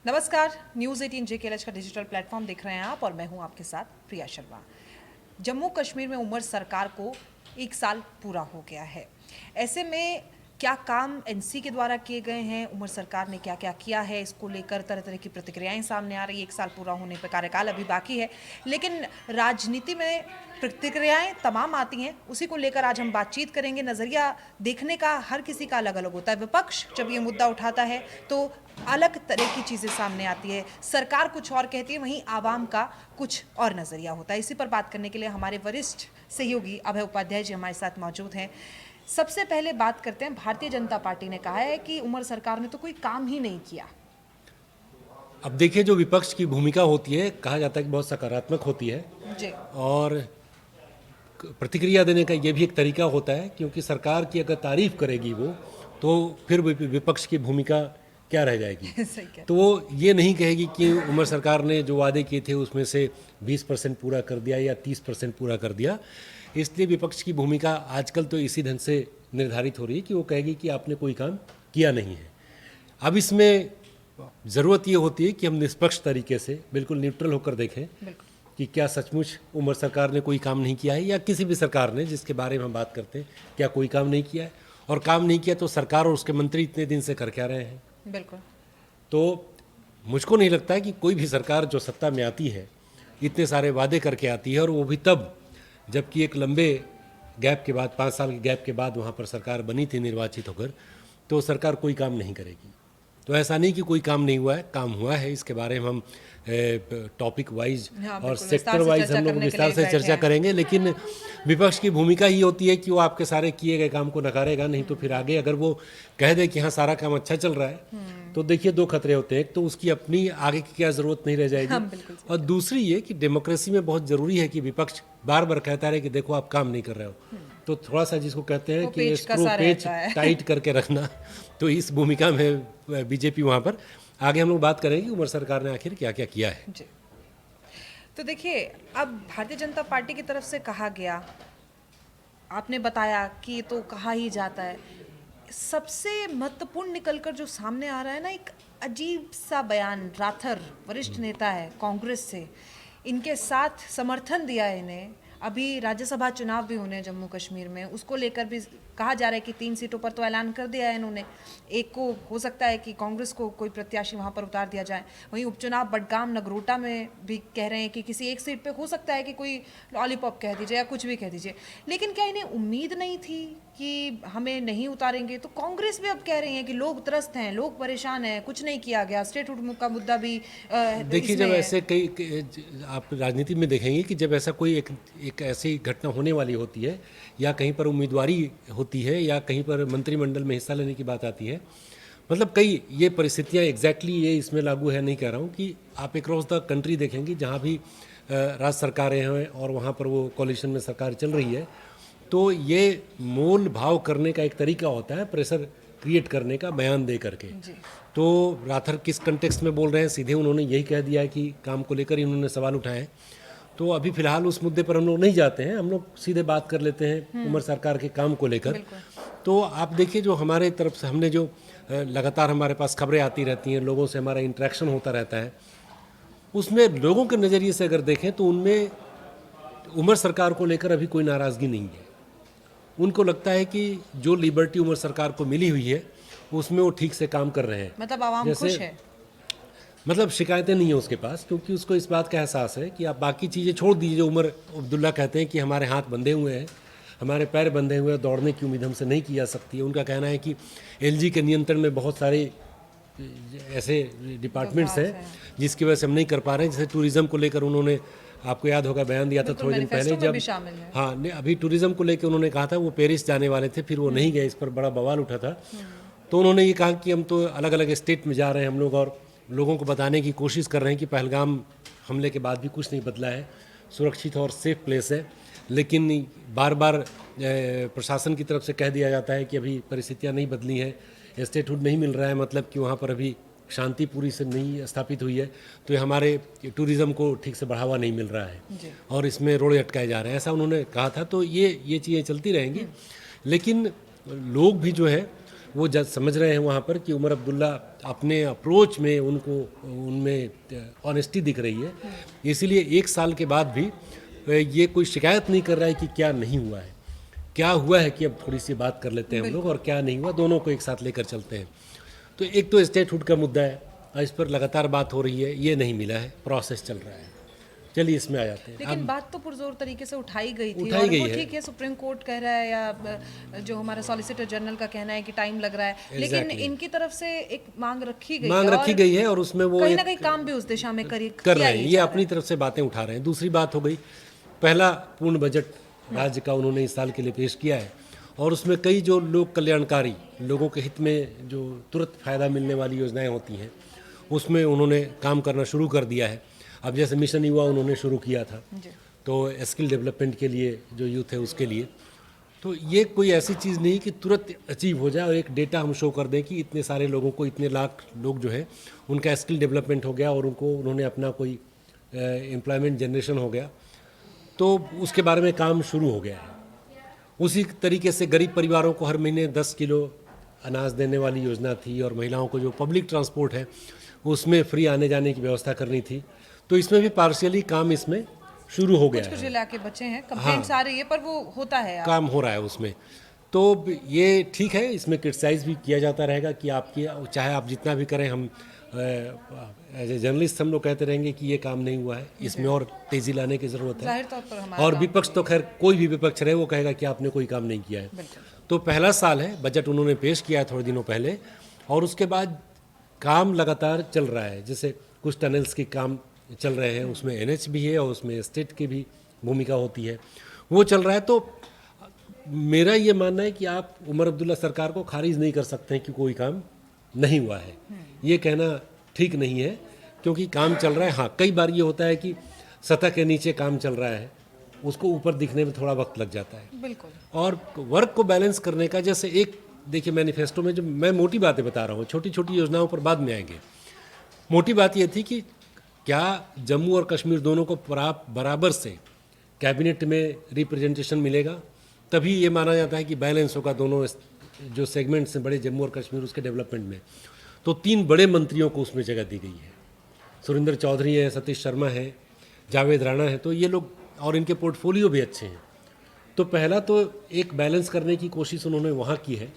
नमस्कार, news 18 JKLH का digital platform देख रहे हैं आप और मैं हूं आपके साथ प्रिया शर्मा। जम्मू कश्मीर में उमर सरकार को 1 साल पूरा हो गया है। ऐसे में क्या काम एनसी के द्वारा किए गए हैं, उमर सरकार ने क्या क्या किया है, इसको लेकर तरह तरह की प्रतिक्रियाएं सामने आ रही है। 1 साल पूरा होने पर कार्यकाल अभी बाकी है, लेकिन राजनीति में प्रतिक्रियाएं तमाम आती हैं। उसी को लेकर आज हम बातचीत करेंगे। नज़रिया देखने का हर किसी का अलग अलग होता है। विपक्ष जब ये मुद्दा उठाता है तो अलग तरह की चीज़ें सामने आती है, सरकार कुछ और कहती है, वहीं आवाम का कुछ और नज़रिया होता है। इसी पर बात करने के लिए हमारे वरिष्ठ सहयोगी अभय उपाध्याय जी हमारे साथ मौजूद हैं। सबसे पहले बात करते हैं, भारतीय जनता पार्टी ने कहा है कि उमर सरकार ने तो कोई काम ही नहीं किया। अब देखिए, जो विपक्ष की भूमिका होती है, कहा जाता है कि बहुत सकारात्मक होती है जी। और प्रतिक्रिया देने का ये भी एक तरीका होता है, क्योंकि सरकार की अगर तारीफ करेगी वो, तो फिर विपक्ष की भूमिका क्या रह जाएगी। सही कह। तो वो ये नहीं कहेगी कि उमर सरकार ने जो वादे किए थे उसमें से 20% पूरा कर दिया या 30% पूरा कर दिया। इसलिए विपक्ष की भूमिका आजकल तो इसी ढंग से निर्धारित हो रही है कि वो कहेगी कि आपने कोई काम किया नहीं है। अब इसमें ज़रूरत ये होती है कि हम निष्पक्ष तरीके से बिल्कुल न्यूट्रल होकर देखें कि क्या सचमुच उमर सरकार ने कोई काम नहीं किया है, या किसी भी सरकार ने जिसके बारे में हम बात करते हैं क्या कोई काम नहीं किया है। और काम नहीं किया तो सरकार और उसके मंत्री इतने दिन से कर क्या रहे हैं। बिल्कुल। तो मुझको नहीं लगता है कि कोई भी सरकार जो सत्ता में आती है इतने सारे वादे करके आती है, और वो भी तब जबकि एक लंबे गैप के बाद, 5 साल के गैप के बाद वहाँ पर सरकार बनी थी निर्वाचित होकर, तो सरकार कोई काम नहीं करेगी। तो ऐसा नहीं कि कोई काम नहीं हुआ है, काम हुआ है। इसके बारे में हम टॉपिक वाइज और सेक्टर वाइज हम लोग विस्तार से चर्चा करेंगे, लेकिन विपक्ष की भूमिका ही होती है कि वो आपके सारे किए गए काम को नकारेगा नहीं, तो फिर आगे अगर वो कह दे कि हाँ सारा काम अच्छा चल रहा है, तो देखिए 2 खतरे होते हैं। एक तो उसकी अपनी आगे की क्या ज़रूरत नहीं रह जाएगी, और दूसरी ये कि डेमोक्रेसी में बहुत ज़रूरी है कि विपक्ष बार बार कहता रहे कि देखो आप काम नहीं कर रहे हो, तो थोड़ा सा जिसको कहते हैं कि स्क्रू पेच टाइट करके रखना। तो इस भूमिका में बीजेपी वहाँ पर आगे हम लोग बात करेंगे कि उमर सरकार ने आखिर क्या क्या किया है जी। तो देखिए, अब भारतीय जनता पार्टी की तरफ से कहा गया, आपने बताया कि ये तो कहा ही जाता है। सबसे महत्वपूर्ण निकलकर जो सामने आ रहा है ना, एक अजीब सा बयान, राथर वरिष्ठ नेता है कांग्रेस से, इनके साथ समर्थन दिया है इन्हें। अभी राज्यसभा चुनाव भी होने हैं जम्मू कश्मीर में, उसको लेकर भी कहा जा रहा है कि 3 सीटों पर तो ऐलान कर दिया है इन्होंने। एक को हो सकता है कि कांग्रेस को कोई प्रत्याशी वहां पर उतार दिया जाए। वहीं उपचुनाव बडगाम नगरोटा में भी कह रहे हैं कि किसी एक सीट पे हो सकता है कि कोई लॉलीपॉप कह दीजिए या कुछ भी कह दीजिए। लेकिन क्या इन्हें उम्मीद नहीं थी कि हमें नहीं उतारेंगे? तो कांग्रेस भी अब कह रही है कि लोग त्रस्त हैं, लोग परेशान हैं, कुछ नहीं किया गया। स्टेटहुड का मुद्दा भी देखिए, जब ऐसे आप राजनीति में देखेंगे कि जब ऐसा कोई एक ऐसी घटना होने वाली होती है, या कहीं पर उम्मीदवारी होती है, या कहीं पर मंत्रिमंडल में हिस्सा लेने की बात आती है, मतलब कई ये परिस्थितियाँ एग्जैक्टली ये इसमें लागू है नहीं कह रहा हूँ, कि आप अक्रॉस द कंट्री देखेंगे जहाँ भी राज्य सरकारें हैं और वहाँ पर वो कोalition में सरकार चल रही है, तो ये मोल भाव करने का एक तरीका होता है, प्रेशर क्रिएट करने का, बयान दे करके। तो राथर किस कंटेक्स्ट में बोल रहे हैं, सीधे उन्होंने यही कह दिया है कि काम को लेकर ही उन्होंने सवाल उठाए। तो अभी फिलहाल उस मुद्दे पर हम लोग नहीं जाते हैं, हम लोग सीधे बात कर लेते हैं उमर सरकार के काम को लेकर। तो आप देखिए, जो हमारे तरफ से हमने जो लगातार हमारे पास खबरें आती रहती हैं, लोगों से हमारा इंटरेक्शन होता रहता है, उसमें लोगों के नज़रिए से अगर देखें तो उनमें उमर सरकार को लेकर अभी कोई नाराज़गी नहीं है। उनको लगता है कि जो लिबर्टी उमर सरकार को मिली हुई है उसमें वो ठीक से काम कर रहे हैं। मतलब आवाम खुश है, मतलब शिकायतें नहीं है उसके पास, क्योंकि उसको इस बात का एहसास है कि आप बाकी चीज़ें छोड़ दीजिए। जो उमर अब्दुल्ला कहते हैं कि हमारे हाथ बंधे हुए हैं, हमारे पैर बंधे हुए हैं, दौड़ने की उम्मीद हमसे नहीं की जा सकती है। उनका कहना है कि एलजी के नियंत्रण में बहुत सारे ऐसे डिपार्टमेंट्स हैं जिसकी वजह से हम नहीं कर पा रहे हैं। जैसे टूरिज़्म को लेकर उन्होंने, आपको याद होगा, बयान दिया था थोड़े दिन पहले, जब हाँ अभी टूरिज़्म को लेकर उन्होंने कहा था वो पेरिस जाने वाले थे, फिर वो नहीं गए, इस पर बड़ा बवाल उठा था। तो उन्होंने ये कहा कि हम तो अलग अलग स्टेट में जा रहे हैं हम लोग, और लोगों को बताने की कोशिश कर रहे हैं कि पहलगाम हमले के बाद भी कुछ नहीं बदला है, सुरक्षित और सेफ प्लेस है। लेकिन बार बार प्रशासन की तरफ से कह दिया जाता है कि अभी परिस्थितियाँ नहीं बदली हैं, स्टेटहुड नहीं मिल रहा है, मतलब कि वहाँ पर अभी शांति पूरी से नहीं स्थापित हुई है, तो ये हमारे टूरिज़्म को ठीक से बढ़ावा नहीं मिल रहा है और इसमें रोड़े अटकाए जा रहे हैं, ऐसा उन्होंने कहा था। तो ये चीज़ें चलती रहेंगी। लेकिन लोग भी जो है वो जज समझ रहे हैं वहाँ पर कि उमर अब्दुल्ला अपने अप्रोच में उनमें ऑनेस्टी दिख रही है, इसीलिए 1 साल के बाद भी ये कोई शिकायत नहीं कर रहा है कि क्या नहीं हुआ है। क्या हुआ है कि अब थोड़ी सी बात कर लेते हैं हम लोग, और क्या नहीं हुआ दोनों को एक साथ लेकर चलते हैं। तो एक तो स्टेटहुड का मुद्दा है और इस पर लगातार बात हो रही है, ये नहीं मिला है, प्रोसेस चल रहा है। चलिए इसमें आ जाते हैं। लेकिन बात तो पुरजोर तरीके से उठाई गई थी उठाई और गई वो है। ठीक है, सुप्रीम कोर्ट कह रहा है या जो हमारा सॉलिसिटर जनरल का कहना है कि टाइम लग रहा है, लेकिन Exactly. इनकी तरफ से एक मांग रखी गई मांग है रखी और गई है और उसमें वो कहीं एक ना कहीं काम भी उस दिशा में कर किया रहे हैं, ही ये जा रहा अपनी तरफ से बातें उठा रहे हैं। दूसरी बात हो गई, पहला पूर्ण बजट राज्य का उन्होंने इस साल के लिए पेश किया है और उसमें कई जो लोक कल्याणकारी, लोगों के हित में जो तुरंत फायदा मिलने वाली योजनाएं होती हैं उसमें उन्होंने काम करना शुरू कर दिया है। अब जैसे मिशन युवा उन्होंने शुरू किया था, जी। तो स्किल डेवलपमेंट के लिए जो यूथ है उसके लिए, तो ये कोई ऐसी चीज़ नहीं कि तुरंत अचीव हो जाए और एक डेटा हम शो कर दें कि इतने सारे लोगों को, इतने लाख लोग जो है उनका स्किल डेवलपमेंट हो गया और उन्होंने अपना कोई एम्प्लॉयमेंट जनरेशन हो गया, तो उसके बारे में काम शुरू हो गया है। उसी तरीके से गरीब परिवारों को हर महीने 10 किलो अनाज देने वाली योजना थी और महिलाओं को जो पब्लिक ट्रांसपोर्ट है उसमें फ्री आने जाने की व्यवस्था करनी थी, तो इसमें भी पार्शियली काम इसमें शुरू हो गया कुछ है। इलाके बचे हैं, कंप्लेंट्स आ रही है, पर वो होता है काम हो रहा है उसमें, तो ये ठीक है। इसमें क्रिटिसाइज भी किया जाता रहेगा कि आपकी, चाहे आप जितना भी करें, हम एज ए जर्नलिस्ट हम लोग कहते रहेंगे कि ये काम नहीं हुआ है, इसमें और तेज़ी लाने की ज़रूरत है। जाहिर तौर पर हमारा और विपक्ष तो खैर कोई भी विपक्ष रहे वो कहेगा कि आपने कोई काम नहीं किया है। तो पहला साल है, बजट उन्होंने पेश किया है थोड़े दिनों पहले और उसके बाद काम लगातार चल रहा है। जैसे कुछ टनल्स के काम चल रहे हैं, उसमें एनएच भी है और उसमें स्टेट की भी भूमिका होती है, वो चल रहा है। तो मेरा ये मानना है कि आप उमर अब्दुल्ला सरकार को खारिज नहीं कर सकते हैं कि कोई काम नहीं हुआ है, ये कहना ठीक नहीं है, क्योंकि काम चल रहा है। हाँ, कई बार ये होता है कि सतह के नीचे काम चल रहा है, उसको ऊपर दिखने में थोड़ा वक्त लग जाता है। बिल्कुल। और वर्क को बैलेंस करने का, जैसे एक देखिए मैनिफेस्टो में, जो मैं मोटी बातें बता रहा हूँ, छोटी छोटी योजनाओं पर बाद में आएंगे। मोटी बात ये थी कि क्या जम्मू और कश्मीर दोनों को बराबर से कैबिनेट में रिप्रेजेंटेशन मिलेगा, तभी ये माना जाता है कि बैलेंस होगा दोनों जो सेगमेंट्स हैं बड़े, जम्मू और कश्मीर उसके डेवलपमेंट में। तो 3 बड़े मंत्रियों को उसमें जगह दी गई है, सुरेंद्र चौधरी है, सतीश शर्मा है, जावेद राणा है, तो ये लोग, और इनके पोर्टफोलियो भी अच्छे हैं। तो पहला तो एक बैलेंस करने की कोशिश उन्होंने वहाँ की है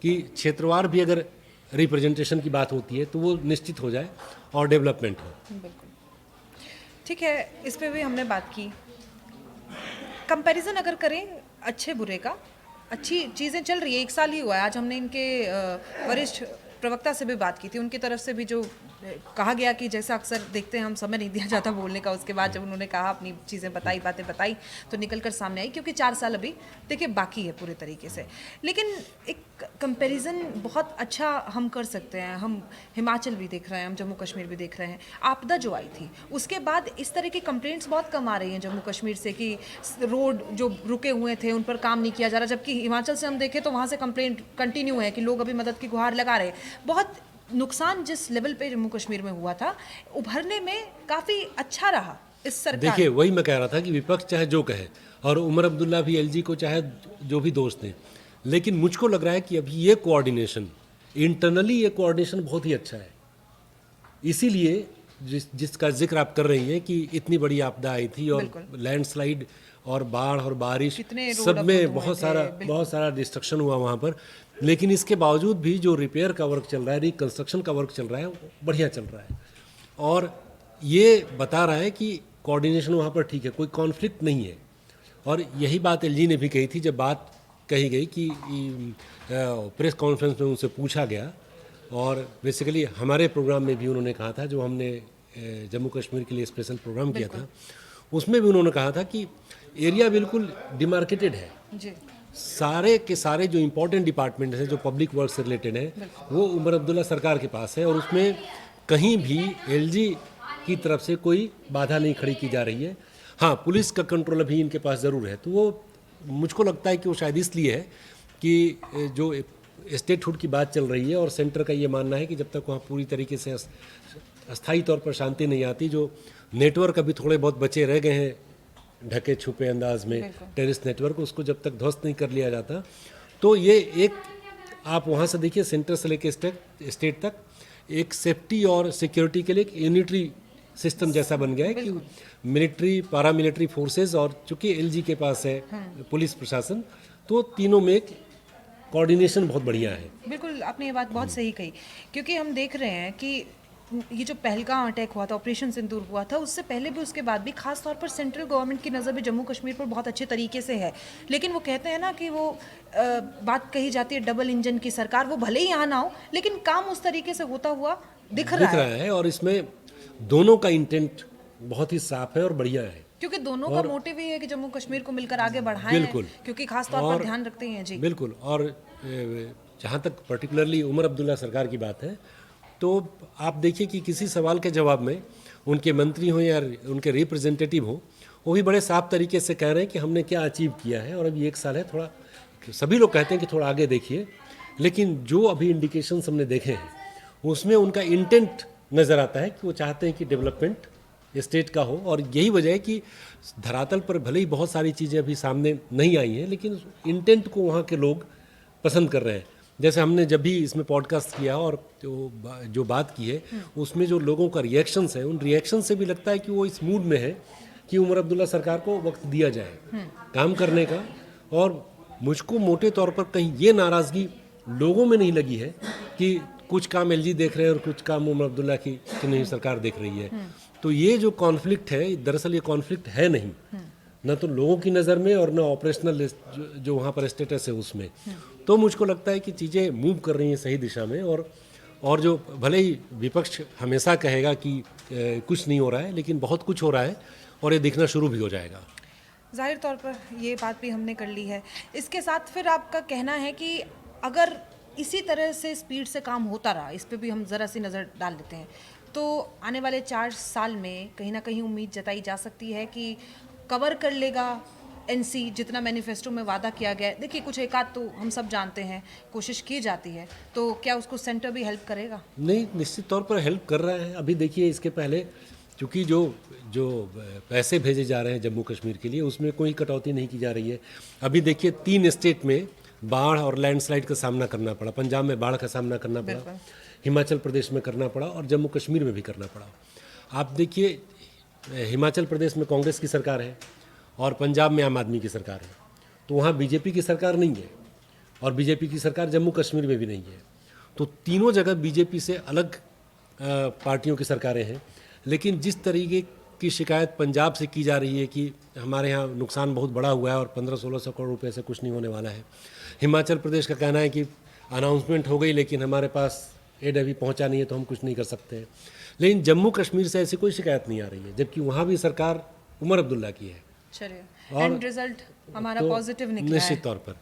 कि क्षेत्रवार भी अगर रिप्रेजेंटेशन की बात होती है तो वो निश्चित हो जाए और डेवलपमेंट हो। बिल्कुल ठीक है, इस पे भी हमने बात की। कंपैरिजन अगर करें अच्छे बुरे का, अच्छी चीज़ें चल रही है, 1 साल ही हुआ है। आज हमने इनके वरिष्ठ प्रवक्ता से भी बात की थी, उनकी तरफ से भी जो कहा गया कि जैसा अक्सर देखते हैं हम, समय नहीं दिया जाता बोलने का, उसके बाद जब उन्होंने कहा, अपनी चीज़ें बताई, बातें बताई, तो निकल कर सामने आई, क्योंकि 4 साल अभी देखिए बाकी है पूरे तरीके से। लेकिन एक कंपैरिजन बहुत अच्छा हम कर सकते हैं। हम हिमाचल भी देख रहे हैं, हम जम्मू कश्मीर भी देख रहे हैं। आपदा जो आई थी उसके बाद इस तरह की कंप्लेंट्स बहुत कम आ रही हैं जम्मू कश्मीर से कि रोड जो रुके हुए थे उन पर काम नहीं किया जा रहा, जबकि हिमाचल से हम देखें तो वहाँ से कंप्लेंट कंटिन्यू है कि लोग अभी मदद की गुहार लगा रहे हैं। बहुत नुकसान जिस लेवल पे जम्मू कश्मीर में हुआ था, उभरने में काफ़ी अच्छा रहा इस सरकार। देखिए, वही मैं कह रहा था कि विपक्ष चाहे जो कहे, और उमर अब्दुल्ला भी, एलजी को चाहे जो भी दोस्त हैं, लेकिन मुझको लग रहा है कि अभी ये कोऑर्डिनेशन, इंटरनली ये कोऑर्डिनेशन बहुत ही अच्छा है। इसीलिए जिसका जिक्र आप कर रही हैं कि इतनी बड़ी आपदा आई थी और लैंडस्लाइड और बाढ़ और बारिश, सब में बहुत सारा डिस्ट्रक्शन हुआ वहाँ पर, लेकिन इसके बावजूद भी जो रिपेयर का वर्क चल रहा है, रिकंस्ट्रक्शन का वर्क चल रहा है, वो बढ़िया चल रहा है। और ये बता रहा है कि कोऑर्डिनेशन वहाँ पर ठीक है, कोई कॉन्फ्लिक्ट नहीं है। और यही बात एलजी ने भी कही थी जब बात कही गई कि प्रेस कॉन्फ्रेंस में उनसे पूछा गया, और बेसिकली हमारे प्रोग्राम में भी उन्होंने कहा था, जो हमने जम्मू कश्मीर के लिए स्पेशल प्रोग्राम किया था, उसमें भी उन्होंने कहा था कि एरिया बिल्कुल डिमार्केटेड है जी। सारे के सारे जो इम्पोर्टेंट डिपार्टमेंट हैं, जो पब्लिक वर्क से रिलेटेड है, वो उमर अब्दुल्ला सरकार के पास है, और उसमें कहीं भी एलजी की तरफ से कोई बाधा नहीं खड़ी की जा रही है। हाँ, पुलिस का कंट्रोल अभी इनके पास ज़रूर है, तो वो मुझको लगता है कि वो शायद इसलिए है कि जो स्टेटहुड की बात चल रही है, और सेंटर का ये मानना है कि जब तक वहाँ पूरी तरीके से अस्थायी तौर पर शांति नहीं आती, जो नेटवर्क अभी थोड़े बहुत बचे रह गए हैं ढके छुपे अंदाज में, टेररिस्ट नेटवर्क, उसको जब तक ध्वस्त नहीं कर लिया जाता, तो ये एक आप वहाँ से देखिए सेंटर से लेके स्टेट तक एक सेफ्टी और सिक्योरिटी के लिए एक यूनिटरी सिस्टम जैसा बन गया है कि मिलिट्री, पारामिलिट्री फोर्सेस और चूंकि एलजी के पास है पुलिस प्रशासन, तो तीनों में एक कोऑर्डिनेशन बहुत बढ़िया है। बिल्कुल, आपने ये बात बहुत सही कही, क्योंकि हम देख रहे हैं कि ये जो पहलगाम अटैक हुआ था, ऑपरेशन सिंदूर हुआ था, उससे पहले भी उसके बाद भी खास तौर पर सेंट्रल गवर्नमेंट की नज़र भी जम्मू कश्मीर पर बहुत अच्छे तरीके से है। लेकिन वो कहते हैं ना कि वो बात कही जाती है डबल इंजन की सरकार, वो भले ही यहाँ ना हो लेकिन काम उस तरीके से होता हुआ दिख रहा है। और इसमें दोनों का इंटेंट बहुत ही साफ है और बढ़िया है, क्योंकि दोनों का मोटिव ये है कि जम्मू कश्मीर को मिलकर आगे बढ़ाएं। बिल्कुल, क्योंकि खास तौर पर ध्यान रखते हैं जी। बिल्कुल। और जहाँ तक पर्टिकुलरली उमर अब्दुल्ला सरकार की बात है, तो आप देखिए कि किसी सवाल के जवाब में उनके मंत्री हों या उनके रिप्रेजेंटेटिव हों, वो भी बड़े साफ तरीके से कह रहे हैं कि हमने क्या अचीव किया है और अभी 1 साल है, थोड़ा सभी लोग कहते हैं कि थोड़ा आगे देखिए, लेकिन जो अभी इंडिकेशंस हमने देखे हैं उसमें उनका इंटेंट नज़र आता है कि वो चाहते हैं कि डेवलपमेंट स्टेट का हो। और यही वजह है कि धरातल पर भले ही बहुत सारी चीज़ें अभी सामने नहीं आई हैं, लेकिन इंटेंट को वहाँ के लोग पसंद कर रहे हैं। जैसे हमने जब भी इसमें पॉडकास्ट किया और जो बात की है उसमें जो लोगों का रिएक्शंस है, उन रिएक्शन से भी लगता है कि वो इस मूड में है कि उमर अब्दुल्ला सरकार को वक्त दिया जाए काम करने का। और मुझको मोटे तौर पर कहीं ये नाराज़गी लोगों में नहीं लगी है कि कुछ काम एलजी देख रहे हैं और कुछ काम उमर अब्दुल्ला की नहीं सरकार देख रही है। तो ये जो कॉन्फ्लिक्ट है, दरअसल ये कॉन्फ्लिक्ट है नहीं, ना तो लोगों की नज़र में और ना ऑपरेशनल जो वहाँ पर स्टेटस है उसमें। तो मुझको लगता है कि चीज़ें मूव कर रही हैं सही दिशा में। और जो भले ही विपक्ष हमेशा कहेगा कि कुछ नहीं हो रहा है, लेकिन बहुत कुछ हो रहा है और ये दिखना शुरू भी हो जाएगा। जाहिर तौर पर ये बात भी हमने कर ली है। इसके साथ फिर आपका कहना है कि अगर इसी तरह से स्पीड से काम होता रहा, इस पे भी हम ज़रा सी नज़र डाल लेते हैं, तो आने वाले 4 साल में कहीं ना कहीं उम्मीद जताई जा सकती है कि कवर कर लेगा एनसी जितना मैनिफेस्टो में वादा किया गया है। देखिए, कुछ एकाध तो हम सब जानते हैं, कोशिश की जाती है, तो क्या उसको सेंटर भी हेल्प करेगा? नहीं, निश्चित तौर पर हेल्प कर रहा है। अभी देखिए, इसके पहले चूँकि जो पैसे भेजे जा रहे हैं जम्मू कश्मीर के लिए, उसमें कोई कटौती नहीं की जा रही है। अभी देखिए 3 स्टेट में बाढ़ और लैंडस्लाइड का सामना करना पड़ा। पंजाब में बाढ़ का सामना करना पड़ा, हिमाचल प्रदेश में करना पड़ा और जम्मू कश्मीर में भी करना पड़ा। आप देखिए, हिमाचल प्रदेश में कांग्रेस की सरकार है और पंजाब में आम आदमी की सरकार है, तो वहाँ बीजेपी की सरकार नहीं है और बीजेपी की सरकार जम्मू कश्मीर में भी नहीं है। तो तीनों जगह बीजेपी से अलग पार्टियों की सरकारें हैं। लेकिन जिस तरीके की शिकायत पंजाब से की जा रही है कि हमारे यहाँ नुकसान बहुत बड़ा हुआ है और 1500-1600 करोड़ रुपए से कुछ नहीं होने वाला है, हिमाचल प्रदेश का कहना है कि अनाउंसमेंट हो गई लेकिन हमारे पास एड अभी पहुँचा नहीं है तो हम कुछ नहीं कर सकते हैं। लेकिन जम्मू कश्मीर से ऐसी कोई शिकायत नहीं आ रही है, जबकि वहाँ भी सरकार उमर अब्दुल्ला की है। चलिए, एंड रिजल्ट हमारा पॉजिटिव निकला है निश्चित तौर पर।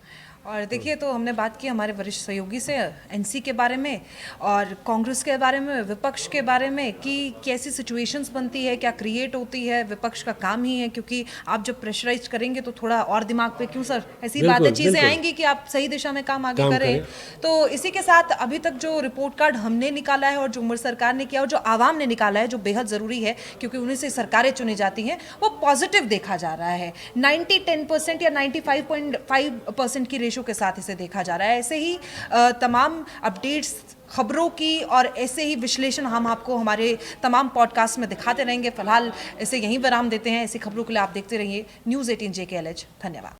और देखिए, तो हमने बात की हमारे वरिष्ठ सहयोगी से एनसी के बारे में और कांग्रेस के बारे में, विपक्ष के बारे में, कि कैसी सिचुएशंस बनती है, क्या क्रिएट होती है। विपक्ष का काम ही है, क्योंकि आप जब प्रेशराइज करेंगे तो थोड़ा और दिमाग पे क्यों सर ऐसी बातें चीज़ें आएंगी कि आप सही दिशा में काम आगे करें। तो इसी के साथ अभी तक जो रिपोर्ट कार्ड हमने निकाला है और जो उमर सरकार ने किया और जो आवाम ने निकाला है, जो बेहद ज़रूरी है क्योंकि उन्हीं से सरकारें चुनी जाती हैं, वो पॉजिटिव देखा जा रहा है। 90-10% या 95.5% की के साथ इसे देखा जा रहा है। ऐसे ही तमाम अपडेट्स, खबरों की और ऐसे ही विश्लेषण हम आपको हमारे तमाम पॉडकास्ट में दिखाते रहेंगे। फिलहाल इसे यहीं विराम देते हैं। ऐसी खबरों के लिए आप देखते रहिए News 18 JKLH। धन्यवाद।